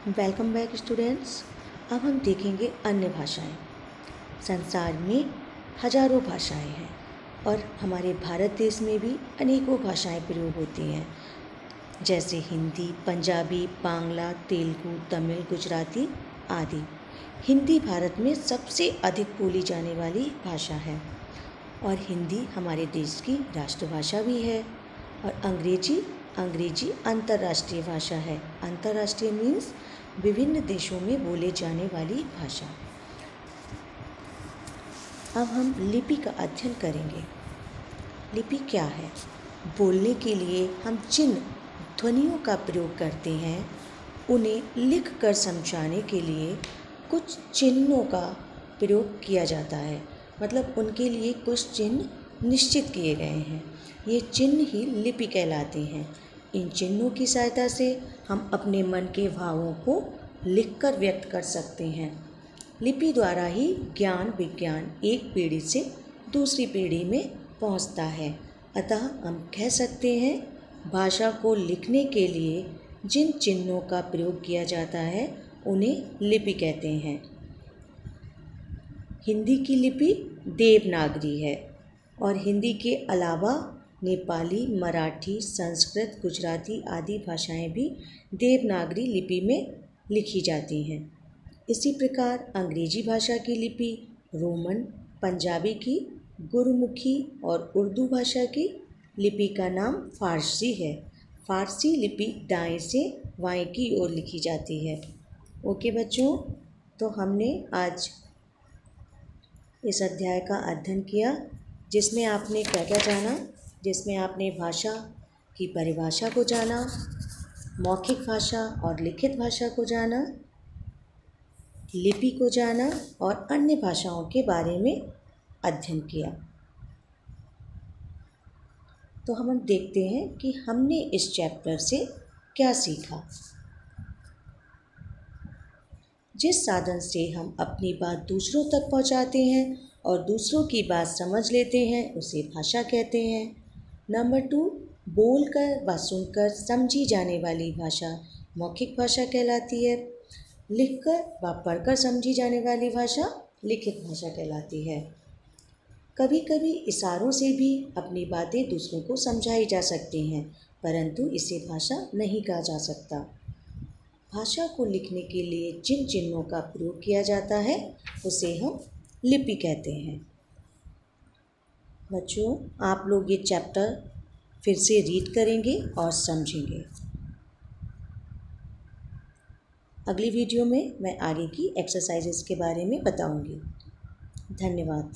Welcome back students. अब हम देखेंगे अन्य भाषाएं। संसार में हजारों भाषाएं हैं और हमारे भारत देश में भी अनेकों भाषाएं प्रयोग होती हैं, जैसे हिंदी, पंजाबी, बांग्ला, तेलुगु, तमिल, गुजराती आदि। हिंदी भारत में सबसे अधिक बोली जाने वाली भाषा है और हिंदी हमारे देश की राष्ट्रभाषा भी है। और अंग्रेजी अंतर्राष्ट्रीय भाषा है। अंतर्राष्ट्रीय मीन्स विभिन्न देशों में बोले जाने वाली भाषा। अब हम लिपि का अध्ययन करेंगे। लिपि क्या है? बोलने के लिए हम जिन ध्वनियों का प्रयोग करते हैं उन्हें लिख कर समझाने के लिए कुछ चिन्हों का प्रयोग किया जाता है, मतलब उनके लिए कुछ चिन्ह निश्चित किए गए हैं। ये चिन्ह ही लिपि कहलाते हैं। इन चिन्हों की सहायता से हम अपने मन के भावों को लिखकर व्यक्त कर सकते हैं। लिपि द्वारा ही ज्ञान विज्ञान एक पीढ़ी से दूसरी पीढ़ी में पहुंचता है। अतः हम कह सकते हैं भाषा को लिखने के लिए जिन चिन्हों का प्रयोग किया जाता है उन्हें लिपि कहते हैं। हिंदी की लिपि देवनागरी है और हिंदी के अलावा नेपाली, मराठी, संस्कृत, गुजराती आदि भाषाएं भी देवनागरी लिपि में लिखी जाती हैं। इसी प्रकार अंग्रेजी भाषा की लिपि रोमन, पंजाबी की गुरमुखी और उर्दू भाषा की लिपि का नाम फारसी है। फारसी लिपि दाएं से बाएं की ओर लिखी जाती है। ओके बच्चों, तो हमने आज इस अध्याय का अध्ययन किया जिसमें आपने क्या क्या जाना। जिसमें आपने भाषा की परिभाषा को जाना, मौखिक भाषा और लिखित भाषा को जाना, लिपि को जाना और अन्य भाषाओं के बारे में अध्ययन किया। तो हम देखते हैं कि हमने इस चैप्टर से क्या सीखा। जिस साधन से हम अपनी बात दूसरों तक पहुंचाते हैं और दूसरों की बात समझ लेते हैं उसे भाषा कहते हैं। नंबर 2, बोलकर व सुनकर समझी जाने वाली भाषा मौखिक भाषा कहलाती है। लिखकर व पढ़कर समझी जाने वाली भाषा लिखित भाषा कहलाती है। कभी कभी इशारों से भी अपनी बातें दूसरों को समझाई जा सकती हैं, परंतु इसे भाषा नहीं कहा जा सकता। भाषा को लिखने के लिए जिन चिन्हों का प्रयोग किया जाता है उसे हम लिपि कहते हैं। बच्चों, आप लोग ये चैप्टर फिर से रीड करेंगे और समझेंगे। अगली वीडियो में मैं आगे की एक्सरसाइजेस के बारे में बताऊंगी। धन्यवाद।